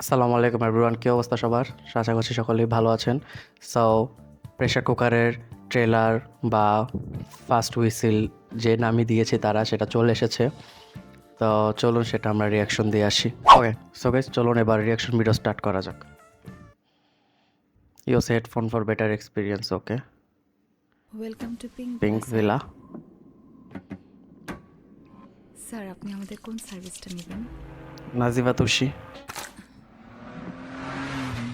আসসালামু আলাইকুম এভরিওয়ান, কী অবস্থা সবার? আশা করছি সকলেই ভালো আছেন। সো প্রেসার কুকারের ট্রেলার বা ফার্স্ট হুইসেল যে নামই দিয়েছে তারা সেটা চলে এসেছে। তো চলুন সেটা আমরা রিয়াকশন দিয়ে আসি। ওকে, সো গাইস চলুন এবার রিয়াকশন ভিডিও স্টার্ট করা যাক। Use headphone for better experience. Okay, welcome to pink pink villa. Sir, আপনি আমাদের কোন সার্ভিসটা নেবেন? নাজিবা তুষি,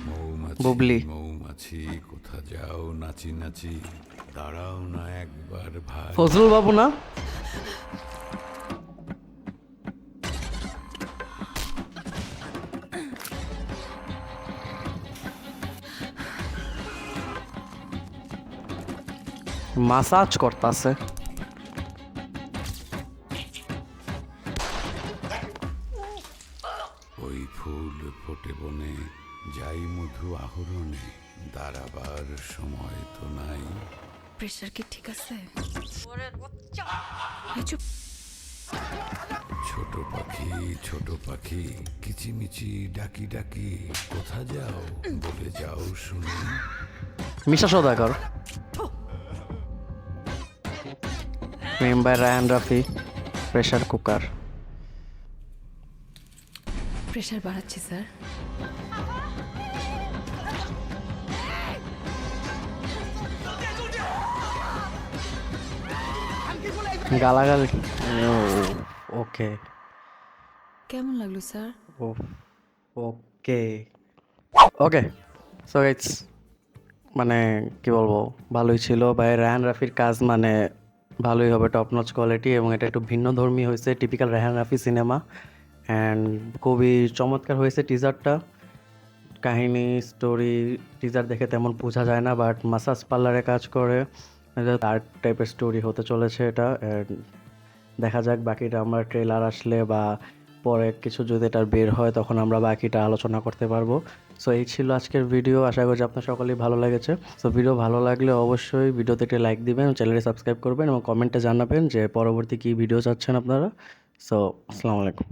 মৌমাছি বুবলি। মৌমাছি কোথা যাও নাচি নাচি, দাঁড়াও না একবার ভাই। ফজলুল বাবু না? মাসাজ করতেছে। ওই ফুল ফোটে বনে, যাই মধু আহরণে, দাঁড়াবার সময় তো নাই। প্রেশার কি ঠিক আছে? এই চুপ। ছোট পাখি কিচিমিচি ডাকি ডাকি, কোথা যাও বলে যাও শুনি। Misha Sawdagar, member Rayan Rafi. Pressure cooker. Pressure বাড়াচ্ছি স্যার। গালাগালি। ওকে কেমন লাগলো sir? Okay okay so guys, মানে কি বলবো, ভালোই ছিল ভাই। রায়হান রাফির কাজ মানে ভালোই হবে, টপ নচ কোয়ালিটি, এবং এটা একটু ভিন্ন ধর্মী হয়েছে, typical Raihan Rafi cinema. And খুবই চমৎকার হয়েছে টিজারটা। কাহিনী স্টোরি টিজার দেখে তেমন বোঝা যায় না, বাট মাসাজ পার্লারে কাজ করে তার টাইপের স্টোরি হতে চলেছে এটা। And দেখা যাক বাকিটা আমরা ট্রেলার আসলে বা পরে কিছু যদি এটা বের হয় তখন আমরা বাকিটা আলোচনা করতে পারবো। সো এই ছিল আজকের ভিডিও, আশা করছি আপনার সকলেই ভালো লেগেছে। সো ভিডিও ভালো লাগলে অবশ্যই ভিডিওতে একটি লাইক দিবেন, চ্যানেলটি সাবস্ক্রাইব করবেন এবং কমেন্টে জানাবেন যে পরবর্তী কী ভিডিও চাচ্ছেন আপনারা। সো আসসালামু আলাইকুম।